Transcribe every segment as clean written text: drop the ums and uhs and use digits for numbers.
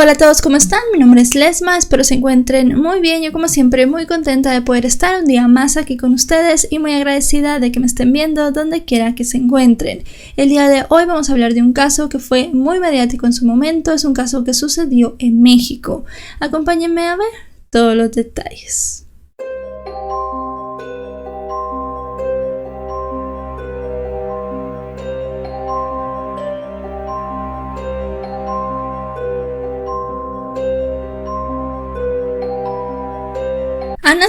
Hola a todos, ¿cómo están? Mi nombre es Lesma, espero se encuentren muy bien. Yo como siempre muy contenta de poder estar un día más aquí con ustedes y muy agradecida de que me estén viendo donde quiera que se encuentren. El día de hoy vamos a hablar de un caso que fue muy mediático en su momento, es un caso que sucedió en México. Acompáñenme a ver todos los detalles.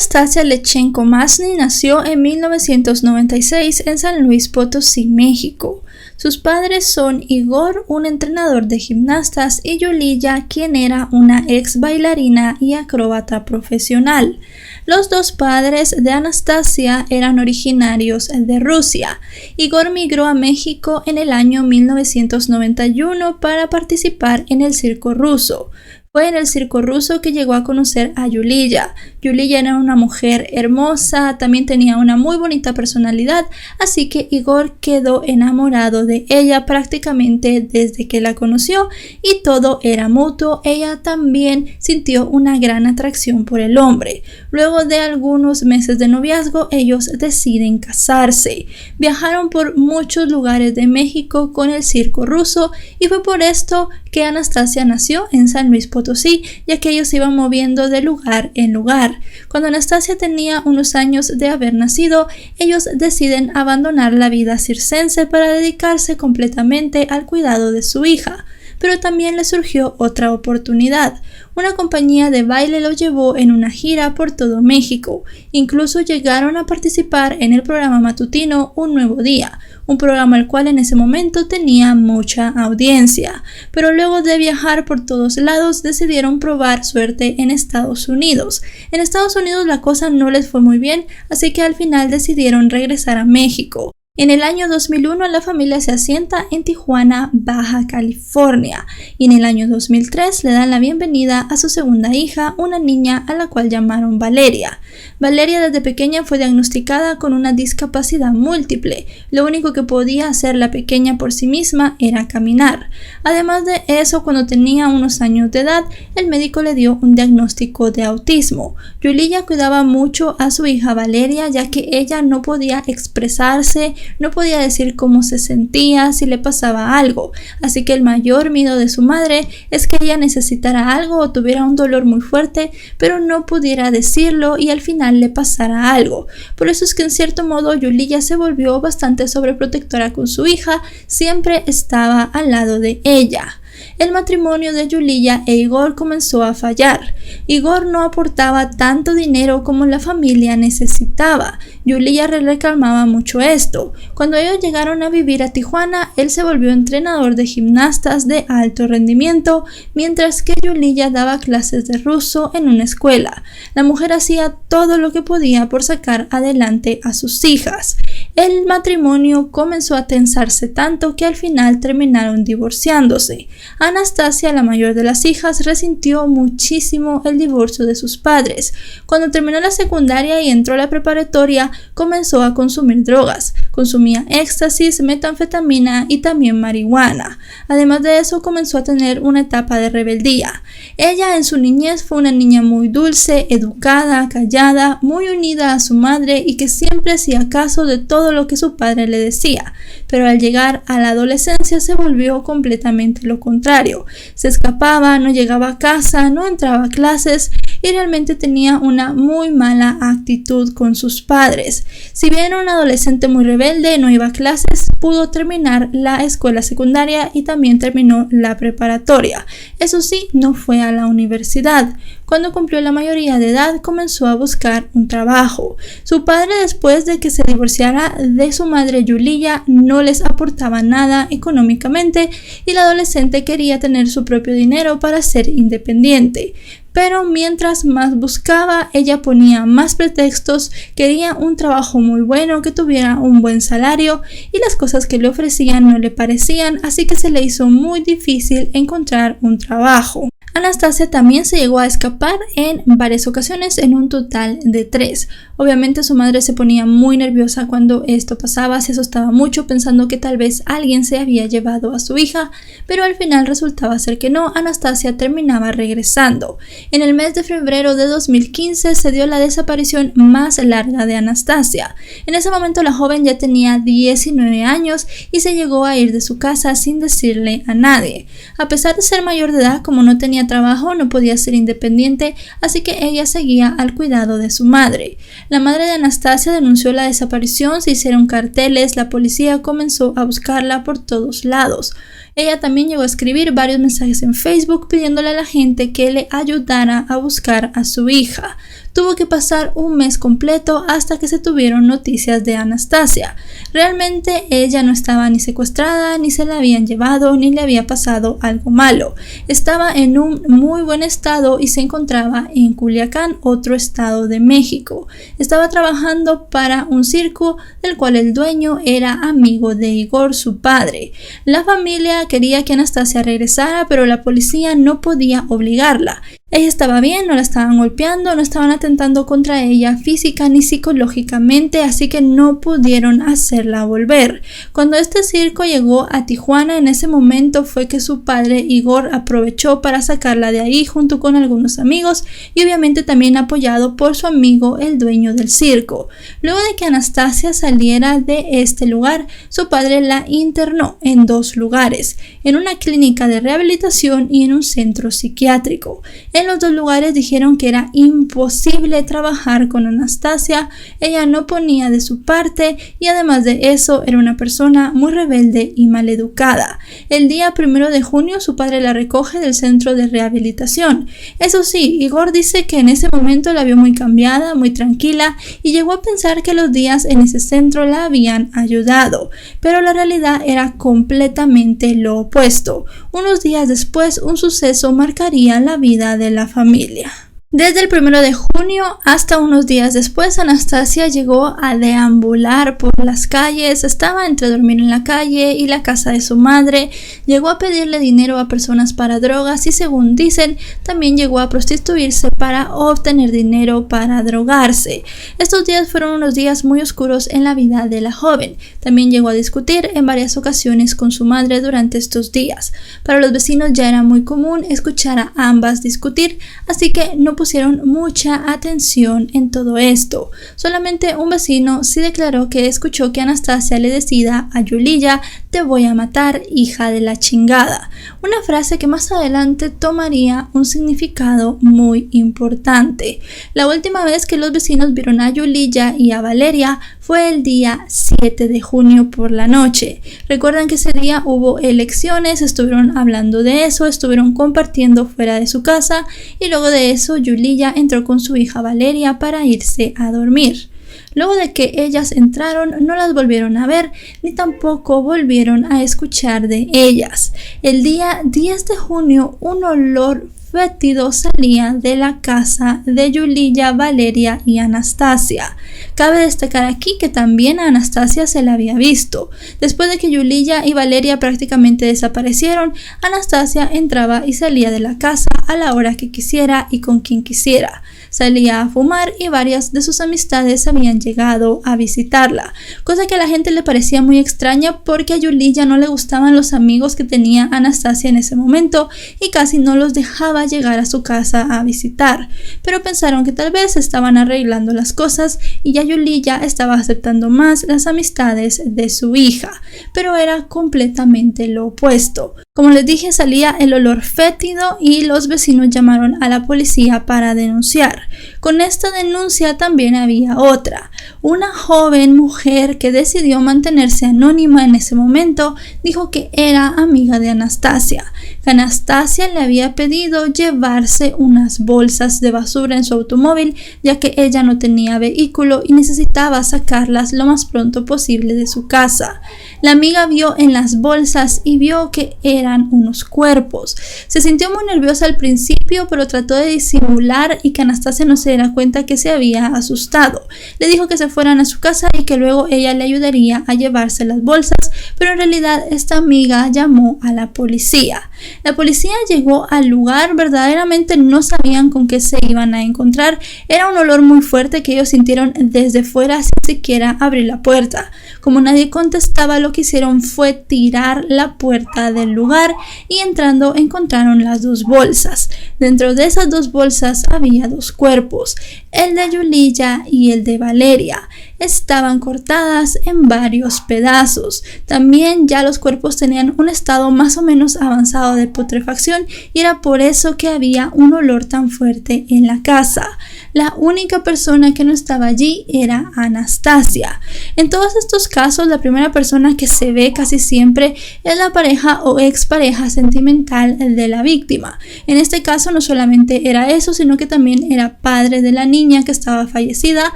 Anastasia Lechenko-Masny nació en 1996 en San Luis Potosí, México. Sus padres son Igor, un entrenador de gimnastas, y Yuliya, quien era una ex bailarina y acróbata profesional. Los dos padres de Anastasia eran originarios de Rusia. Igor migró a México en el año 1991 para participar en el circo ruso. Fue en el circo ruso que llegó a conocer a Yuliya. Yuliya era una mujer hermosa, también tenía una muy bonita personalidad, así que Igor quedó enamorado de ella prácticamente desde que la conoció y todo era mutuo. Ella también sintió una gran atracción por el hombre. Luego de algunos meses de noviazgo, ellos deciden casarse. Viajaron por muchos lugares de México con el circo ruso y fue por esto que Anastasia nació en San Luis Potosí, ya que ellos se iban moviendo de lugar en lugar. Cuando Anastasia tenía unos años de haber nacido, ellos deciden abandonar la vida circense para dedicarse completamente al cuidado de su hija. Pero también le surgió otra oportunidad. Una compañía de baile lo llevó en una gira por todo México. Incluso llegaron a participar en el programa matutino Un Nuevo Día, un programa el cual en ese momento tenía mucha audiencia. Pero luego de viajar por todos lados, decidieron probar suerte en Estados Unidos. En Estados Unidos la cosa no les fue muy bien, así que al final decidieron regresar a México. En el año 2001 la familia se asienta en Tijuana, Baja California, y en el año 2003 le dan la bienvenida a su segunda hija, una niña a la cual llamaron Valeria. Valeria desde pequeña fue diagnosticada con una discapacidad múltiple. Lo único que podía hacer la pequeña por sí misma era caminar. Además de eso, cuando tenía unos años de edad, el médico le dio un diagnóstico de autismo. Yuliya cuidaba mucho a su hija Valeria, ya que ella no podía expresarse, no podía decir cómo se sentía, si le pasaba algo, así que el mayor miedo de su madre es que ella necesitara algo o tuviera un dolor muy fuerte, pero no pudiera decirlo y al final le pasara algo. Por eso es que en cierto modo Yuliya se volvió bastante sobreprotectora con su hija, siempre estaba al lado de ella. El matrimonio de Yuliya e Igor comenzó a fallar. Igor no aportaba tanto dinero como la familia necesitaba. Yuliya reclamaba mucho esto. Cuando ellos llegaron a vivir a Tijuana, él se volvió entrenador de gimnastas de alto rendimiento, mientras que Yuliya daba clases de ruso en una escuela. La mujer hacía todo lo que podía por sacar adelante a sus hijas. El matrimonio comenzó a tensarse tanto que al final terminaron divorciándose. Anastasia, la mayor de las hijas, resintió muchísimo el divorcio de sus padres. Cuando terminó la secundaria y entró a la preparatoria, comenzó a consumir drogas. Consumía éxtasis, metanfetamina y también marihuana. Además de eso, comenzó a tener una etapa de rebeldía. Ella en su niñez fue una niña muy dulce, educada, callada, muy unida a su madre y que siempre hacía caso de todo lo que su padre le decía. Pero al llegar a la adolescencia se volvió completamente lo contrario. Se escapaba, no llegaba a casa, no entraba a clases y realmente tenía una muy mala actitud con sus padres. Si bien era una adolescente muy rebelde, no iba a clases, pudo terminar la escuela secundaria y también terminó la preparatoria. Eso sí, no fue a la universidad. Cuando cumplió la mayoría de edad, comenzó a buscar un trabajo. Su padre, después de que se divorciara de su madre Yuliya, no les aportaba nada económicamente y la adolescente quería tener su propio dinero para ser independiente. Pero mientras más buscaba, ella ponía más pretextos, quería un trabajo muy bueno, que tuviera un buen salario y las cosas que le ofrecían no le parecían, así que se le hizo muy difícil encontrar un trabajo. Anastasia también se llegó a escapar en varias ocasiones, en un total de 3. Obviamente su madre se ponía muy nerviosa cuando esto pasaba, se asustaba mucho pensando que tal vez alguien se había llevado a su hija, pero al final resultaba ser que no. Anastasia terminaba regresando. En el mes de febrero de 2015 se dio la desaparición más larga de Anastasia. En ese momento la joven ya tenía 19 años y se llegó a ir de su casa sin decirle a nadie. A pesar de ser mayor de edad, como no tenía trabajo, no podía ser independiente, así que ella seguía al cuidado de su madre. La madre de Anastasia denunció la desaparición, se hicieron carteles, la policía comenzó a buscarla por todos lados. Ella también llegó a escribir varios mensajes en Facebook pidiéndole a la gente que le ayudara a buscar a su hija. Tuvo que pasar un mes completo hasta que se tuvieron noticias de Anastasia. Realmente ella no estaba ni secuestrada, ni se la habían llevado, ni le había pasado algo malo. Estaba en un muy buen estado y se encontraba en Culiacán, otro estado de México. Estaba trabajando para un circo del cual el dueño era amigo de Igor, su padre. La familia quería que Anastasia regresara, pero la policía no podía obligarla. Ella estaba bien, no la estaban golpeando, no estaban atentando contra ella física ni psicológicamente, así que no pudieron hacerla volver. Cuando este circo llegó a Tijuana, en ese momento fue que su padre Igor aprovechó para sacarla de ahí junto con algunos amigos y obviamente también apoyado por su amigo el dueño del circo. Luego de que Anastasia saliera de este lugar, su padre la internó en 2 lugares, en una clínica de rehabilitación y en un centro psiquiátrico. En los 2 lugares dijeron que era imposible trabajar con Anastasia, ella no ponía de su parte y además de eso era una persona muy rebelde y maleducada. El día 1 de junio su padre la recoge del centro de rehabilitación. Eso sí, Igor dice que en ese momento la vio muy cambiada, muy tranquila y llegó a pensar que los días en ese centro la habían ayudado, pero la realidad era completamente lo opuesto. Unos días después, un suceso marcaría la vida de la familia. Desde el 1 de junio hasta unos días después, Anastasia llegó a deambular por las calles, estaba entre dormir en la calle y la casa de su madre, llegó a pedirle dinero a personas para drogas y, según dicen, también llegó a prostituirse para obtener dinero para drogarse. Estos días fueron unos días muy oscuros en la vida de la joven. También llegó a discutir en varias ocasiones con su madre durante estos días. Para los vecinos ya era muy común escuchar a ambas discutir, así que no pusieron mucha atención en todo esto. Solamente un vecino sí declaró que escuchó que Anastasia le decía a Yuliya: "Te voy a matar, hija de la chingada", una frase que más adelante tomaría un significado muy importante. La última vez que los vecinos vieron a Yuliya y a Valeria fue el día 7 de junio por la noche. Recuerdan que ese día hubo elecciones, estuvieron hablando de eso, estuvieron compartiendo fuera de su casa y luego de eso Yuliya entró con su hija Valeria para irse a dormir. Luego de que ellas entraron, no las volvieron a ver ni tampoco volvieron a escuchar de ellas. El día 10 de junio, un olor fétido salía de la casa de Yuliya, Valeria y Anastasia. Cabe destacar aquí que también a Anastasia se la había visto. Después de que Yuliya y Valeria prácticamente desaparecieron, Anastasia entraba y salía de la casa a la hora que quisiera y con quien quisiera. Salía a fumar y varias de sus amistades habían llegado a visitarla, cosa que a la gente le parecía muy extraña porque a Yuliya no le gustaban los amigos que tenía Anastasia en ese momento y casi no los dejaba llegar a su casa a visitar, pero pensaron que tal vez estaban arreglando las cosas y ya Yuliya estaba aceptando más las amistades de su hija, pero era completamente lo opuesto. Como les dije, salía el olor fétido y los vecinos llamaron a la policía para denunciar. Con esta denuncia también había otra. Una joven mujer que decidió mantenerse anónima en ese momento dijo que era amiga de Anastasia. Que Anastasia le había pedido llevarse unas bolsas de basura en su automóvil, ya que ella no tenía vehículo y necesitaba sacarlas lo más pronto posible de su casa. La amiga vio en las bolsas y vio que era eran unos cuerpos. Se sintió muy nerviosa al principio, pero trató de disimular y que Anastasia no se diera cuenta que se había asustado. Le dijo que se fueran a su casa y que luego ella le ayudaría a llevarse las bolsas, pero en realidad esta amiga llamó a la policía. La policía llegó al lugar, verdaderamente no sabían con qué se iban a encontrar. Era un olor muy fuerte que ellos sintieron desde fuera sin siquiera abrir la puerta. Como nadie contestaba, lo que hicieron fue tirar la puerta del lugar y entrando encontraron las dos bolsas. Dentro de esas dos bolsas había dos cuerpos, el de Yuliya y el de Valeria. Estaban cortadas en varios pedazos. También ya los cuerpos tenían un estado más o menos avanzado de putrefacción y era por eso que había un olor tan fuerte en la casa. La única persona que no estaba allí era Anastasia. En todos estos casos, la primera persona que se ve casi siempre es la pareja o expareja sentimental de la víctima. En este caso no solamente era eso, sino que también era padre de la niña que estaba fallecida,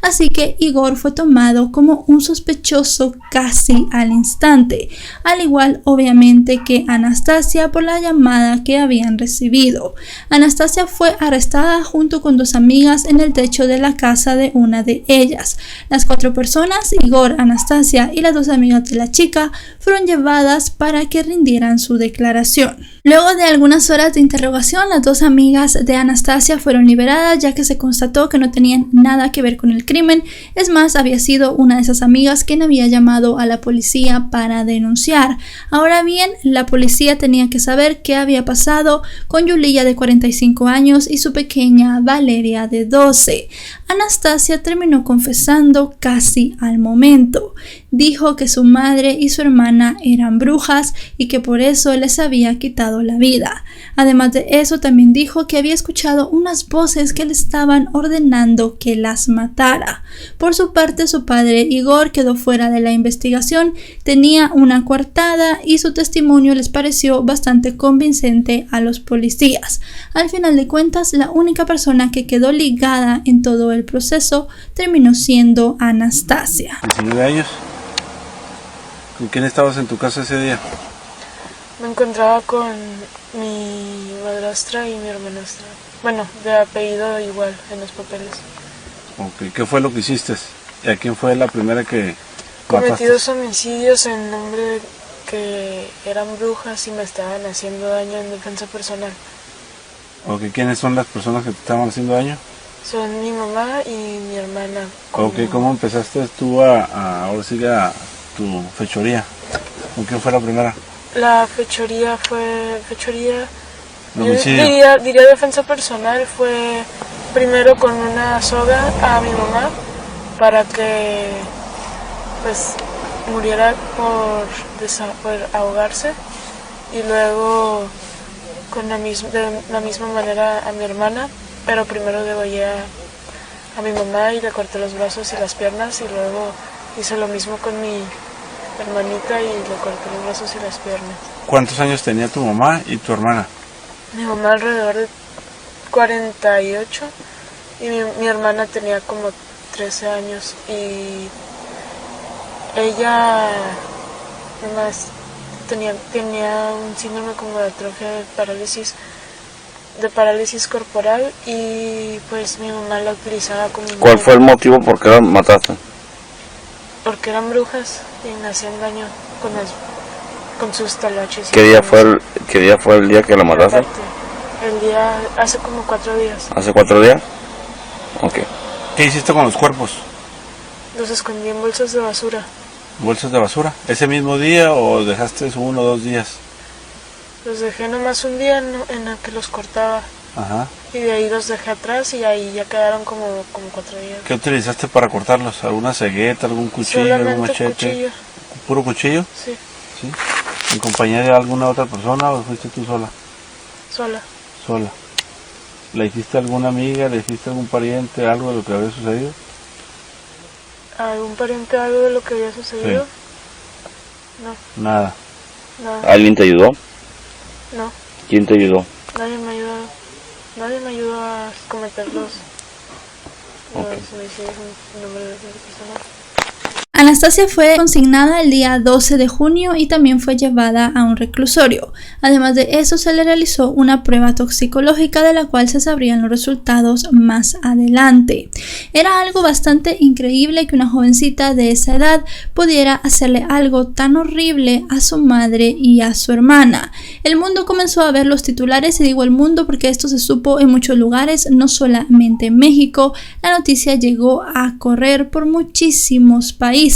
así que Igor fue tomado como un sospechoso casi al instante, al igual obviamente que Anastasia por la llamada que habían recibido. Anastasia fue arrestada junto con dos amigas en el techo de la casa de una de ellas. Las 4 personas, Igor, Anastasia y las 2 amigas de la chica, fueron llevadas para que rindieran su declaración. Luego de algunas horas de interrogación, las 2 amigas de Anastasia fueron liberadas, ya que se constató que no tenían nada que ver con el crimen. Es más, había sido una de esas amigas quien había llamado a la policía para denunciar. Ahora bien, la policía tenía que saber qué había pasado con Yuliya de 45 años y su pequeña Valeria de 12. Anastasia terminó confesando casi al momento. Dijo que su madre y su hermana eran brujas y que por eso les había quitado la vida. Además de eso, también dijo que había escuchado unas voces que le estaban ordenando que las matara. Por su parte, su padre Igor quedó fuera de la investigación, tenía una coartada y su testimonio les pareció bastante convincente a los policías. Al final de cuentas, la única persona que quedó ligada en todo el proceso terminó siendo Anastasia. 19 años. ¿Con quién estabas en tu casa ese día? Me encontraba con mi madrastra y mi hermanastra. Bueno, de apellido igual en los papeles. Okay. ¿Qué fue lo que hiciste? ¿Y a quién fue la primera que Cometí mataste? 2 homicidios en nombre de que eran brujas y me estaban haciendo daño en defensa personal. Okay. ¿Quiénes son las personas que te estaban haciendo daño? Son mi mamá y mi hermana. ¿Cómo empezaste tú ahora sí a tu fechoría? ¿Con quién fue la primera? La fechoría fue... Homicidio. Diría defensa personal. Fue primero con una soga a mi mamá para que pues muriera por ahogarse, y luego de la misma manera a mi hermana, pero primero degollé a mi mamá y le corté los brazos y las piernas, y luego hice lo mismo con mi hermanita y le corté los brazos y las piernas. ¿Cuántos años tenía tu mamá y tu hermana? Mi mamá alrededor de 48 y mi hermana tenía como 13 años, y ella además tenía un síndrome como de atrofia de parálisis corporal, y pues mi mamá la utilizaba como... ¿Cuál fue el motivo por qué la mataste? Porque eran brujas y me hacían daño con sus taloches. ¿Qué día fue el día que la mataste? El día, hace como 4 días. ¿Hace 4 días? Ok. ¿Qué hiciste con los cuerpos? Los escondí en bolsas de basura. ¿Bolsas de basura? ¿Ese mismo día o dejaste 1 o 2 días? Los dejé nomás un día en el que los cortaba. Ajá. Y de ahí los dejé atrás y ahí ya quedaron como 4 días. ¿Qué utilizaste para cortarlos? ¿Alguna cegueta, algún cuchillo, Solamente algún machete? Cuchillo. ¿Puro cuchillo? Sí. ¿Sí? ¿En compañía de alguna otra persona o fuiste tú sola? Sola. Sola. ¿Le hiciste a alguna amiga, le hiciste a algún pariente algo de lo que había sucedido? ¿Algún pariente algo de lo que había sucedido? Sí. No. Nada. Nada. ¿Alguien te ayudó? No. ¿Quién te ayudó? Nadie me ayudó. Nadie me ayudó a cometer los suicidios en nombre de esa persona. Anastasia fue consignada el día 12 de junio y también fue llevada a un reclusorio. Además de eso, se le realizó una prueba toxicológica de la cual se sabrían los resultados más adelante. Era algo bastante increíble que una jovencita de esa edad pudiera hacerle algo tan horrible a su madre y a su hermana. El mundo comenzó a ver los titulares, y digo el mundo porque esto se supo en muchos lugares, no solamente en México. La noticia llegó a correr por muchísimos países.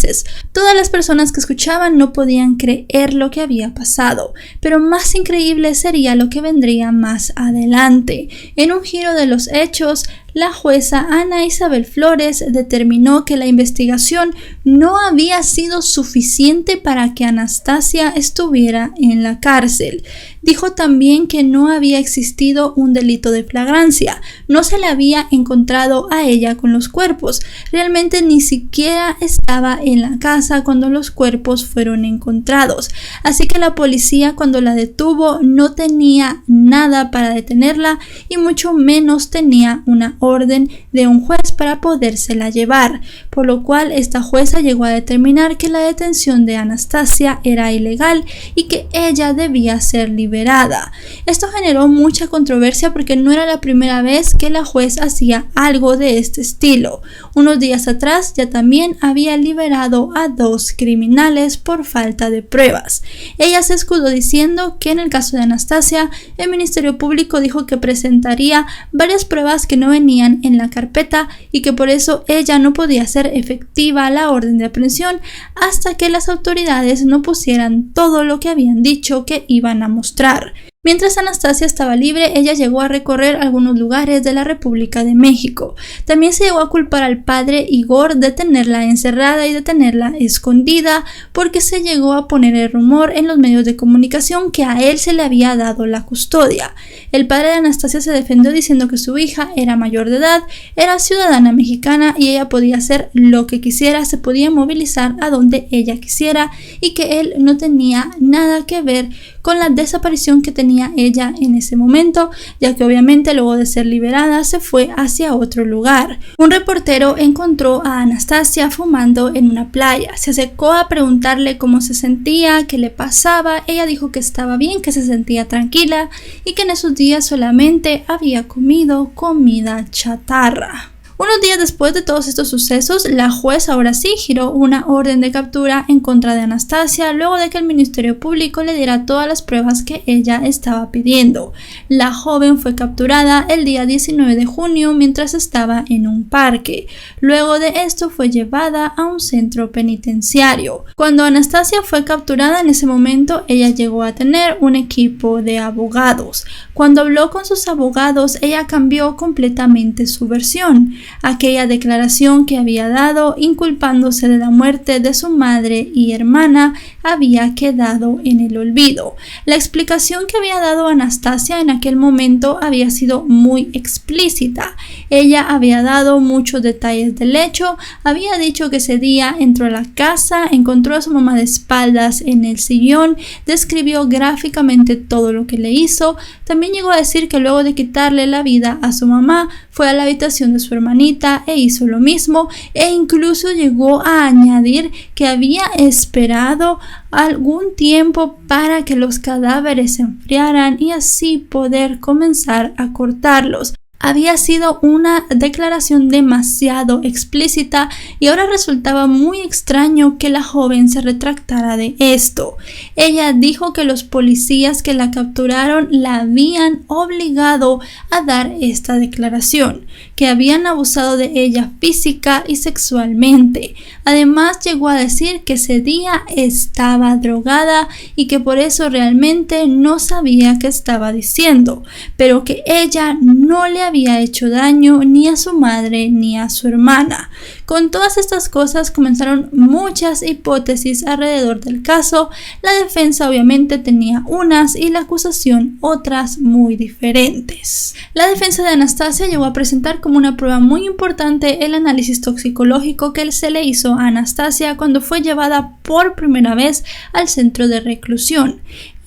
Todas las personas que escuchaban no podían creer lo que había pasado, pero más increíble sería lo que vendría más adelante. En un giro de los hechos, la jueza Ana Isabel Flores determinó que la investigación no había sido suficiente para que Anastasia estuviera en la cárcel. Dijo también que no había existido un delito de flagrancia, no se le había encontrado a ella con los cuerpos, realmente ni siquiera estaba en la casa cuando los cuerpos fueron encontrados, así que la policía, cuando la detuvo, no tenía nada para detenerla y mucho menos tenía una orden de un juez para podérsela llevar, por lo cual esta jueza llegó a determinar que la detención de Anastasia era ilegal y que ella debía ser liberada. Esto generó mucha controversia porque no era la primera vez que la juez hacía algo de este estilo. Unos días atrás ya también había liberado a 2 criminales por falta de pruebas. Ella se escudó diciendo que en el caso de Anastasia, el Ministerio Público dijo que presentaría varias pruebas que no venían en la carpeta y que por eso ella no podía hacer efectiva la orden de aprehensión hasta que las autoridades no pusieran todo lo que habían dicho que iban a mostrar. Mientras Anastasia estaba libre, ella llegó a recorrer algunos lugares de la República de México. También se llegó a culpar al padre Igor de tenerla encerrada y de tenerla escondida, porque se llegó a poner el rumor en los medios de comunicación que a él se le había dado la custodia. El padre de Anastasia se defendió diciendo que su hija era mayor de edad, era ciudadana mexicana y ella podía hacer lo que quisiera, se podía movilizar a donde ella quisiera y que él no tenía nada que ver con la desaparición que tenía ella en ese momento, ya que obviamente luego de ser liberada se fue hacia otro lugar. Un reportero encontró a Anastasia fumando en una playa. Se acercó a preguntarle cómo se sentía, qué le pasaba. Ella dijo que estaba bien, que se sentía tranquila y que en esos días solamente había comido comida chatarra. Unos días después de todos estos sucesos, la juez ahora sí giró una orden de captura en contra de Anastasia luego de que el Ministerio Público le diera todas las pruebas que ella estaba pidiendo. La joven fue capturada el día 19 de junio mientras estaba en un parque. Luego de esto fue llevada a un centro penitenciario. Cuando Anastasia fue capturada, en ese momento ella llegó a tener un equipo de abogados. Cuando habló con sus abogados, ella cambió completamente su versión. Aquella declaración que había dado inculpándose de la muerte de su madre y hermana había quedado en el olvido. La explicación que había dado Anastasia en aquel momento había sido muy explícita. Ella había dado muchos detalles del hecho, había dicho que ese día entró a la casa, encontró a su mamá de espaldas en el sillón, describió gráficamente todo lo que le hizo. También llegó a decir que luego de quitarle la vida a su mamá, fue a la habitación de su hermanita e hizo lo mismo, e incluso llegó a añadir que había esperado algún tiempo para que los cadáveres se enfriaran y así poder comenzar a cortarlos. Había sido una declaración demasiado explícita y ahora resultaba muy extraño que la joven se retractara de esto. Ella dijo que los policías que la capturaron la habían obligado a dar esta declaración, que habían abusado de ella física y sexualmente. Además llegó a decir que ese día estaba drogada y que por eso realmente no sabía qué estaba diciendo, pero que ella no le había hecho daño ni a su madre ni a su hermana. Con todas estas cosas comenzaron muchas hipótesis alrededor del caso. La defensa obviamente tenía unas y la acusación otras muy diferentes. La defensa de Anastasia llegó a presentar como una prueba muy importante el análisis toxicológico que se le hizo a Anastasia cuando fue llevada por primera vez al centro de reclusión.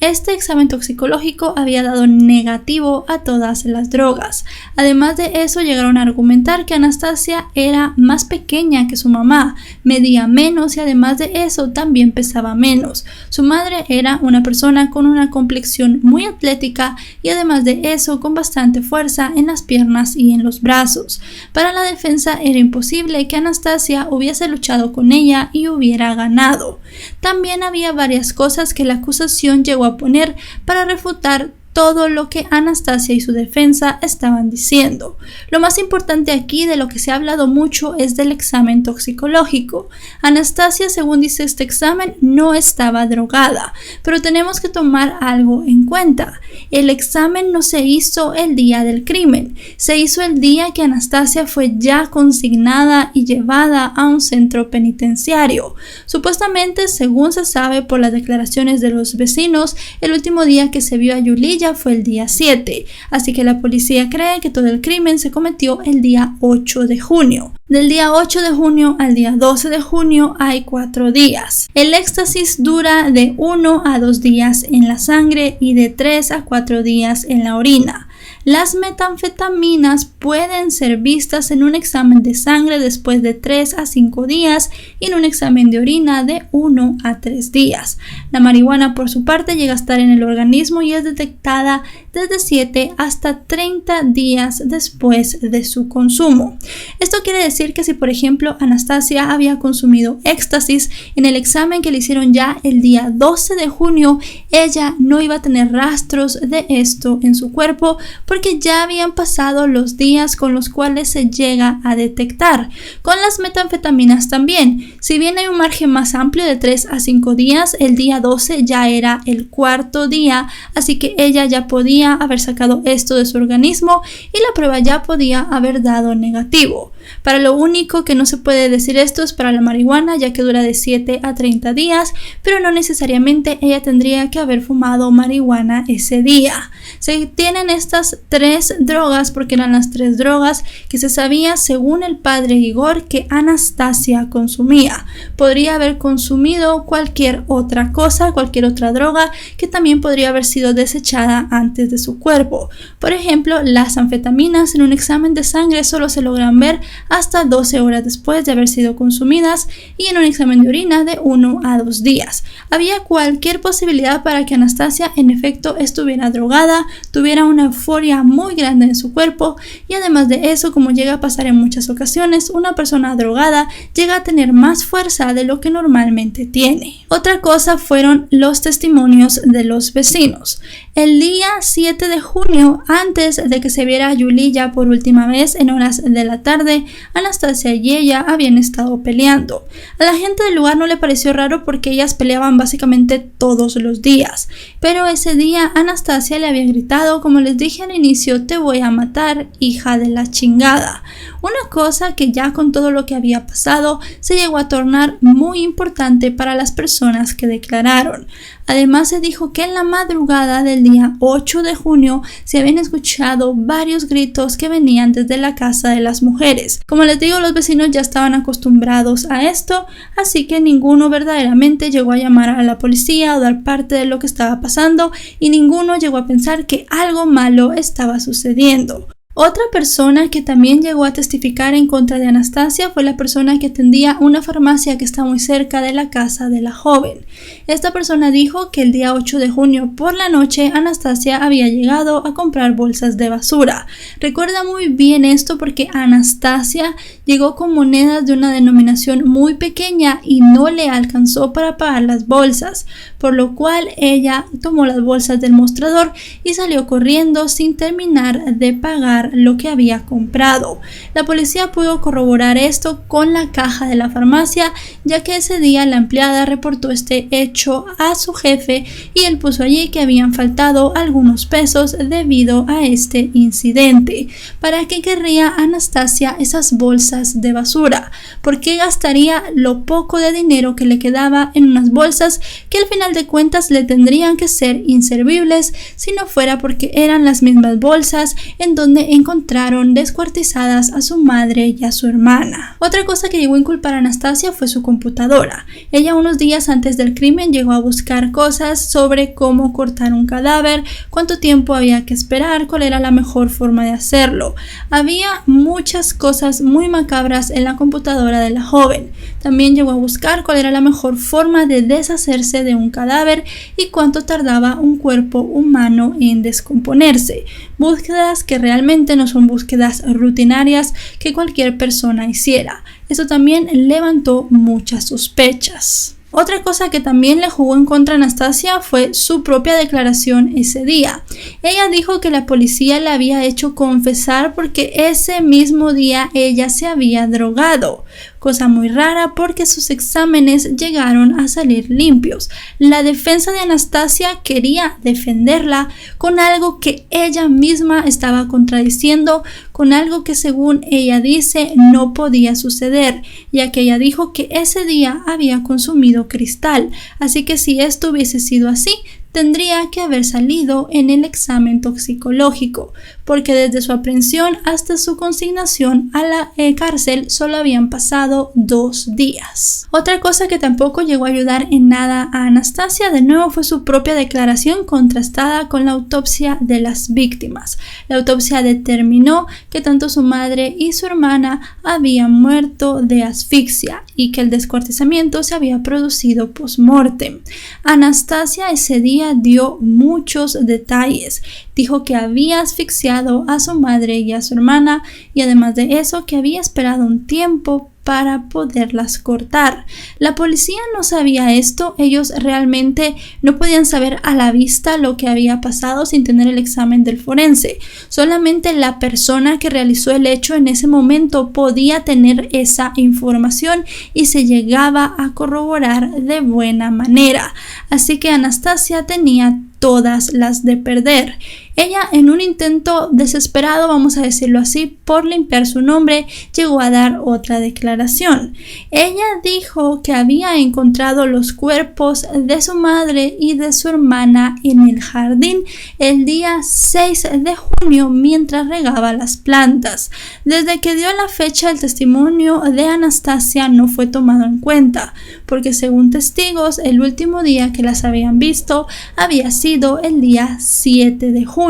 Este examen toxicológico había dado negativo a todas las drogas. Además de eso, llegaron a argumentar que Anastasia era más pequeña que su mamá, medía menos y además de eso también pesaba menos. Su madre era una persona con una complexión muy atlética y además de eso con bastante fuerza en las piernas y en los brazos. Para la defensa era imposible que Anastasia hubiese luchado con ella y hubiera ganado. También había varias cosas que la acusación llegó a poner para refutar todo lo que Anastasia y su defensa estaban diciendo. Lo más importante aquí, de lo que se ha hablado mucho, es del examen toxicológico. Anastasia, según dice este examen, no estaba drogada, pero tenemos que tomar algo en cuenta. El examen no se hizo el día del crimen, se hizo el día que Anastasia fue ya consignada y llevada a un centro penitenciario. Supuestamente, según se sabe por las declaraciones de los vecinos, el último día que se vio a Yuliya fue el día 7, así que la policía cree que todo el crimen se cometió el día 8 de junio. Del día 8 de junio al día 12 de junio hay 4 días. El éxtasis dura de 1 a 2 días en la sangre y de 3 a 4 días en la orina. Las metanfetaminas pueden ser vistas en un examen de sangre después de 3 a 5 días y en un examen de orina de 1 a 3 días. La marihuana, por su parte, llega a estar en el organismo y es detectada desde 7 hasta 30 días después de su consumo. Esto quiere decir que si, por ejemplo, Anastasia había consumido éxtasis en el examen que le hicieron ya el día 12 de junio, ella no iba a tener rastros de esto en su cuerpo porque ya habían pasado los días con los cuales se llega a detectar. Con las metanfetaminas también, si bien hay un margen más amplio de 3 a 5 días, el día 12 ya era el 4º día, así que ella ya podía haber sacado esto de su organismo y la prueba ya podía haber dado negativo. Para lo único que no se puede decir esto es para la marihuana, ya que dura de 7 a 30 días, pero no necesariamente ella tendría que haber fumado marihuana ese día. Se tienen estas 3 drogas porque eran las 3 drogas que se sabía según el padre Igor que Anastasia consumía. Podría haber consumido cualquier otra cosa, cualquier otra droga que también podría haber sido desechada antes de su cuerpo. Por ejemplo, las anfetaminas en un examen de sangre solo se logran ver hasta 12 horas después de haber sido consumidas y en un examen de orina de 1 a 2 días. Había cualquier posibilidad para que Anastasia en efecto estuviera drogada, tuviera una euforia muy grande en su cuerpo y además de eso, como llega a pasar en muchas ocasiones, una persona drogada llega a tener más fuerza de lo que normalmente tiene. Otra cosa fueron los testimonios de los vecinos. El día 7 de junio, antes de que se viera a Yuliya por última vez en horas de la tarde, Anastasia y ella habían estado peleando. A la gente del lugar no le pareció raro porque ellas peleaban básicamente todos los días, pero ese día Anastasia le había gritado, como les dije al inicio, te voy a matar, hija de la chingada. Una cosa que ya con todo lo que había pasado se llegó a tornar muy importante para las personas que declararon. Además se dijo que en la madrugada del día 8 de junio se habían escuchado varios gritos que venían desde la casa de las mujeres. Como les digo, los vecinos ya estaban acostumbrados a esto, así que ninguno verdaderamente llegó a llamar a la policía o dar parte de lo que estaba pasando y ninguno llegó a pensar que algo malo estaba sucediendo. Otra persona que también llegó a testificar en contra de Anastasia fue la persona que atendía una farmacia que está muy cerca de la casa de la joven. Esta persona dijo que el día 8 de junio por la noche Anastasia había llegado a comprar bolsas de basura. Recuerda muy bien esto porque Anastasia llegó con monedas de una denominación muy pequeña y no le alcanzó para pagar las bolsas, por lo cual ella tomó las bolsas del mostrador y salió corriendo sin terminar de pagar lo que había comprado. La policía pudo corroborar esto con la caja de la farmacia, ya que ese día la empleada reportó este hecho a su jefe y él puso allí que habían faltado algunos pesos debido a este incidente. ¿Para qué querría Anastasia esas bolsas de basura? ¿Por qué gastaría lo poco de dinero que le quedaba en unas bolsas que al final de cuentas le tendrían que ser inservibles si no fuera porque eran las mismas bolsas en donde encontraron descuartizadas a su madre y a su hermana. Otra cosa que llegó a inculpar a Anastasia fue su computadora. Ella unos días antes del crimen llegó a buscar cosas sobre cómo cortar un cadáver, cuánto tiempo había que esperar, cuál era la mejor forma de hacerlo. Había muchas cosas muy macabras en la computadora de la joven. También llegó a buscar cuál era la mejor forma de deshacerse de un cadáver y cuánto tardaba un cuerpo humano en descomponerse. Búsquedas que realmente no son búsquedas rutinarias que cualquier persona hiciera. Eso también levantó muchas sospechas. Otra cosa que también le jugó en contra a Anastasia fue su propia declaración ese día. Ella dijo que la policía le había hecho confesar porque ese mismo día ella se había drogado. Cosa muy rara porque sus exámenes llegaron a salir limpios. La defensa de Anastasia quería defenderla con algo que ella misma estaba contradiciendo, con algo que según ella dice no podía suceder, ya que ella dijo que ese día había consumido cristal. Así que si esto hubiese sido así, tendría que haber salido en el examen toxicológico, porque desde su aprehensión hasta su consignación a la cárcel solo habían pasado 2 días. Otra cosa que tampoco llegó a ayudar en nada a Anastasia de nuevo fue su propia declaración contrastada con la autopsia de las víctimas. La autopsia determinó que tanto su madre y su hermana habían muerto de asfixia y que el descuartizamiento se había producido post-mortem. Anastasia ese día dio muchos detalles. Dijo que había asfixiado a su madre y a su hermana y además de eso que había esperado un tiempo para poderlas cortar. La policía no sabía esto, ellos realmente no podían saber a la vista lo que había pasado sin tener el examen del forense. Solamente la persona que realizó el hecho en ese momento podía tener esa información y se llegaba a corroborar de buena manera. Así que Anastasia tenía todas las de perder. Ella, en un intento desesperado, vamos a decirlo así, por limpiar su nombre, llegó a dar otra declaración. Ella dijo que había encontrado los cuerpos de su madre y de su hermana en el jardín el día 6 de junio mientras regaba las plantas. Desde que dio la fecha, el testimonio de Anastasia no fue tomado en cuenta, porque según testigos, el último día que las habían visto había sido el día 7 de junio.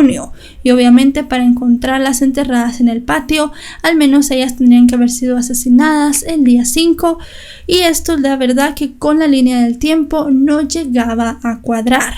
Y obviamente para encontrarlas enterradas en el patio, al menos ellas tendrían que haber sido asesinadas el día 5, y esto la verdad que con la línea del tiempo no llegaba a cuadrar.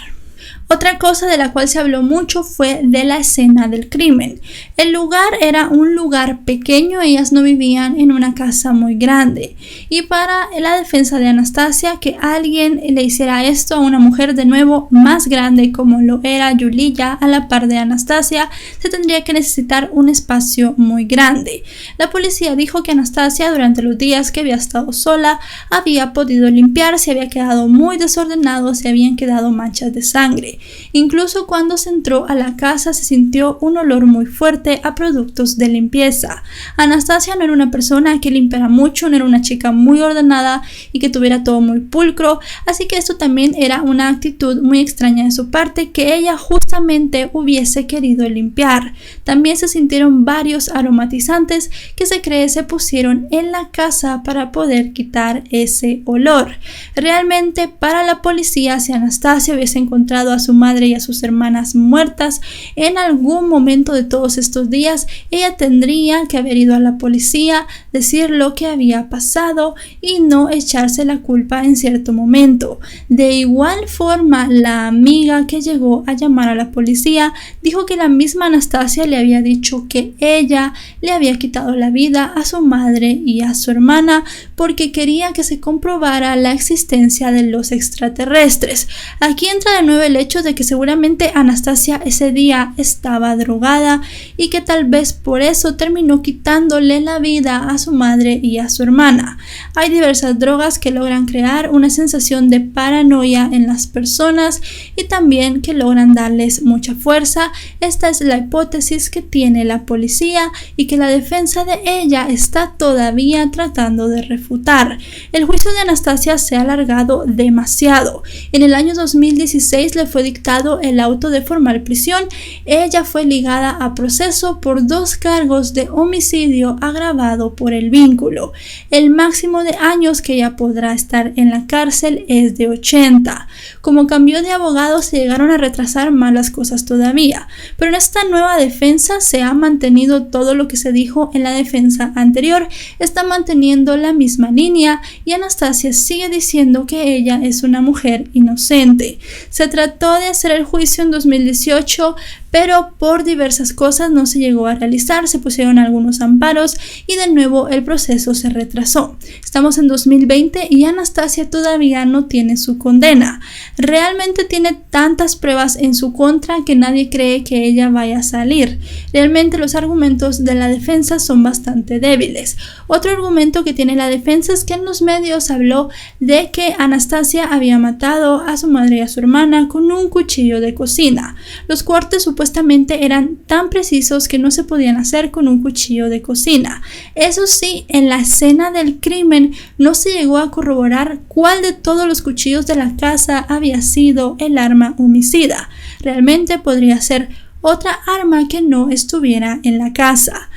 Otra cosa de la cual se habló mucho fue de la escena del crimen. El lugar era un lugar pequeño, ellas no vivían en una casa muy grande. Y para la defensa de Anastasia, que alguien le hiciera esto a una mujer de nuevo más grande como lo era Yulia a la par de Anastasia, se tendría que necesitar un espacio muy grande. La policía dijo que Anastasia durante los días que había estado sola había podido limpiar, se había quedado muy desordenado, se habían quedado manchas de sangre. Incluso cuando se entró a la casa se sintió un olor muy fuerte a productos de limpieza. Anastasia no era una persona que limpiara mucho, no era una chica muy ordenada y que tuviera todo muy pulcro, así que esto también era una actitud muy extraña de su parte, que ella justamente hubiese querido limpiar. También se sintieron varios aromatizantes que se cree se pusieron en la casa para poder quitar ese olor. Realmente para la policía, si Anastasia hubiese encontrado a su madre y a sus hermanas muertas en algún momento de todos estos días, ella tendría que haber ido a la policía, decir lo que había pasado y no echarse la culpa en cierto momento. De igual forma, la amiga que llegó a llamar a la policía dijo que la misma Anastasia le había dicho que ella le había quitado la vida a su madre y a su hermana porque quería que se comprobara la existencia de los extraterrestres. Aquí entra de nuevo el hecho de que seguramente Anastasia ese día estaba drogada y que tal vez por eso terminó quitándole la vida a su madre y a su hermana. Hay diversas drogas que logran crear una sensación de paranoia en las personas y también que logran darles mucha fuerza. Esta es la hipótesis que tiene la policía y que la defensa de ella está todavía tratando de refutar. El juicio de Anastasia se ha alargado demasiado. En el año 2016 le fue dictado el auto de formal prisión, ella fue ligada a proceso por 2 cargos de homicidio agravado por el vínculo. El máximo de años que ella podrá estar en la cárcel es de 80. Como cambió de abogado, se llegaron a retrasar más las cosas todavía, pero en esta nueva defensa se ha mantenido todo lo que se dijo en la defensa anterior, está manteniendo la misma línea y Anastasia sigue diciendo que ella es una mujer inocente. Se trató de hacer el juicio en 2018, pero por diversas cosas no se llegó a realizar, se pusieron algunos amparos y de nuevo el proceso se retrasó. Estamos en 2020 y Anastasia todavía no tiene su condena. Realmente tiene tantas pruebas en su contra que nadie cree que ella vaya a salir. Realmente los argumentos de la defensa son bastante débiles. Otro argumento que tiene la defensa es que en los medios habló de que Anastasia había matado a su madre y a su hermana con un cuchillo de cocina. Los cortes supuestamente eran tan precisos que no se podían hacer con un cuchillo de cocina. Eso sí, en la escena del crimen no se llegó a corroborar cuál de todos los cuchillos de la casa había sido el arma homicida. Realmente podría ser otra arma que no estuviera en la casa.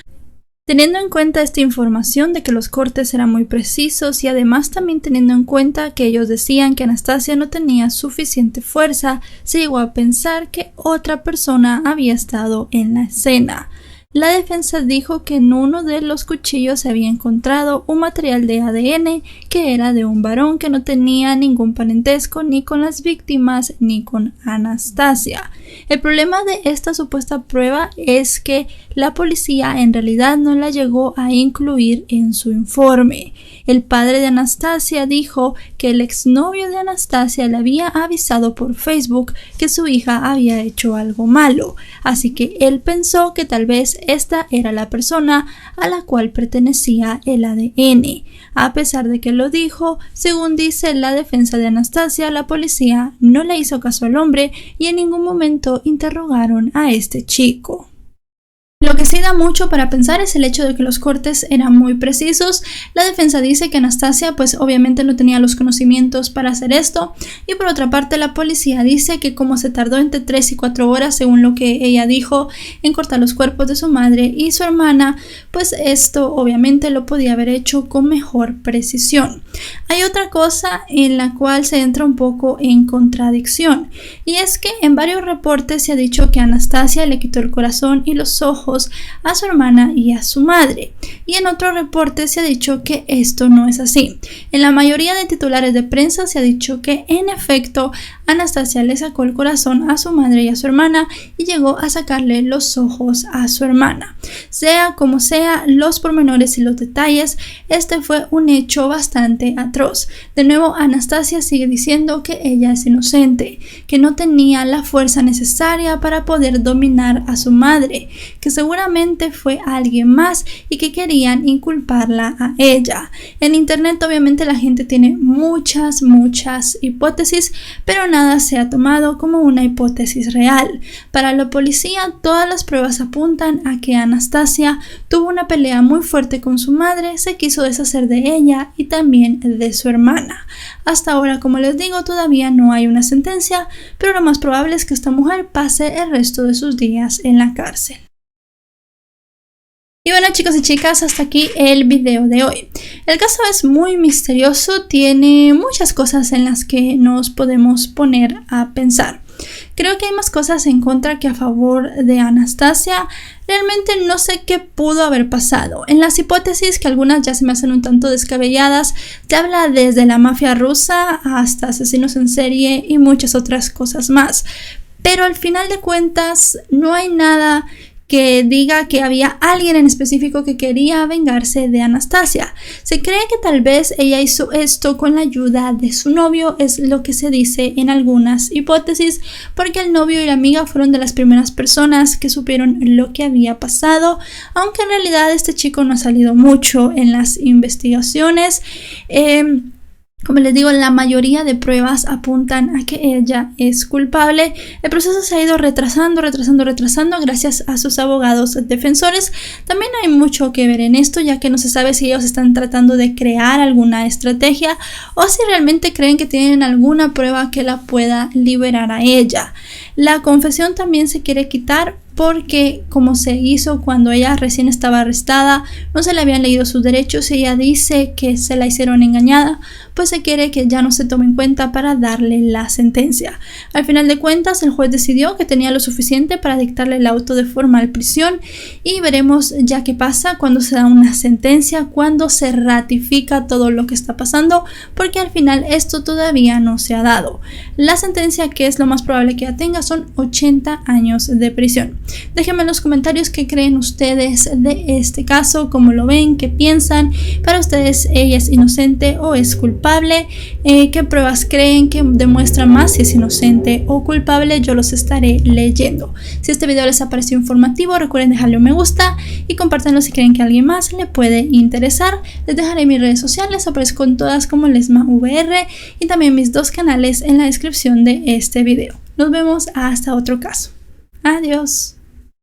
Teniendo en cuenta esta información de que los cortes eran muy precisos y además también teniendo en cuenta que ellos decían que Anastasia no tenía suficiente fuerza, se llegó a pensar que otra persona había estado en la escena. La defensa dijo que en uno de los cuchillos se había encontrado un material de ADN que era de un varón que no tenía ningún parentesco ni con las víctimas ni con Anastasia. El problema de esta supuesta prueba es que la policía en realidad no la llegó a incluir en su informe. El padre de Anastasia dijo que el exnovio de Anastasia le había avisado por Facebook que su hija había hecho algo malo, así que él pensó que tal vez esta era la persona a la cual pertenecía el ADN. A pesar de que lo dijo, según dice la defensa de Anastasia, la policía no le hizo caso al hombre y en ningún momento interrogaron a este chico. Lo que sí da mucho para pensar es el hecho de que los cortes eran muy precisos. La defensa dice que Anastasia pues obviamente no tenía los conocimientos para hacer esto, y por otra parte la policía dice que como se tardó entre 3 y 4 horas según lo que ella dijo en cortar los cuerpos de su madre y su hermana, pues esto obviamente lo podía haber hecho con mejor precisión. Hay otra cosa en la cual se entra un poco en contradicción, y es que en varios reportes se ha dicho que Anastasia le quitó el corazón y los ojos a su hermana y a su madre, y en otro reporte se ha dicho que esto no es así. En la mayoría de titulares de prensa se ha dicho que en efecto Anastasia le sacó el corazón a su madre y a su hermana y llegó a sacarle los ojos a su hermana. Sea como sea, los pormenores y los detalles, este fue un hecho bastante atroz. De nuevo, Anastasia sigue diciendo que ella es inocente, que no tenía la fuerza necesaria para poder dominar a su madre, que seguramente fue alguien más y que querían inculparla a ella. En internet obviamente la gente tiene muchas hipótesis, pero nada se ha tomado como una hipótesis real. Para la policía todas las pruebas apuntan a que Anastasia tuvo una pelea muy fuerte con su madre, se quiso deshacer de ella y también de su hermana. Hasta ahora, como les digo, todavía no hay una sentencia, pero lo más probable es que esta mujer pase el resto de sus días en la cárcel. Y bueno, chicos y chicas, hasta aquí el video de hoy. El caso es muy misterioso, tiene muchas cosas en las que nos podemos poner a pensar. Creo que hay más cosas en contra que a favor de Anastasia. Realmente no sé qué pudo haber pasado. En las hipótesis, que algunas ya se me hacen un tanto descabelladas, te habla desde la mafia rusa hasta asesinos en serie y muchas otras cosas más. Pero al final de cuentas no hay nada que diga que había alguien en específico que quería vengarse de Anastasia. Se cree que tal vez ella hizo esto con la ayuda de su novio, es lo que se dice en algunas hipótesis, porque el novio y la amiga fueron de las primeras personas que supieron lo que había pasado, aunque en realidad este chico no ha salido mucho en las investigaciones. Como les digo, la mayoría de pruebas apuntan a que ella es culpable. El proceso se ha ido retrasando gracias a sus abogados defensores. También hay mucho que ver en esto, ya que no se sabe si ellos están tratando de crear alguna estrategia o si realmente creen que tienen alguna prueba que la pueda liberar a ella. La confesión también se quiere quitar porque, como se hizo cuando ella recién estaba arrestada, no se le habían leído sus derechos y ella dice que se la hicieron engañada, pues se quiere que ya no se tome en cuenta para darle la sentencia. Al final de cuentas, el juez decidió que tenía lo suficiente para dictarle el auto de formal prisión y veremos ya qué pasa cuando se da una sentencia, cuando se ratifica todo lo que está pasando, porque al final esto todavía no se ha dado. La sentencia, que es lo más probable que ella tenga, son 80 años de prisión. Déjenme en los comentarios qué creen ustedes de este caso, cómo lo ven, qué piensan. Para ustedes, ¿ella es inocente o es culpable? ¿Qué pruebas creen que demuestran más si es inocente o culpable? Yo los estaré leyendo. Si este video les ha parecido informativo, recuerden dejarle un me gusta y compártanlo si creen que a alguien más le puede interesar. Les dejaré mis redes sociales, aparezco en todas como LesmaVR, y también mis dos canales en la descripción de este video. Nos vemos hasta otro caso. Adiós.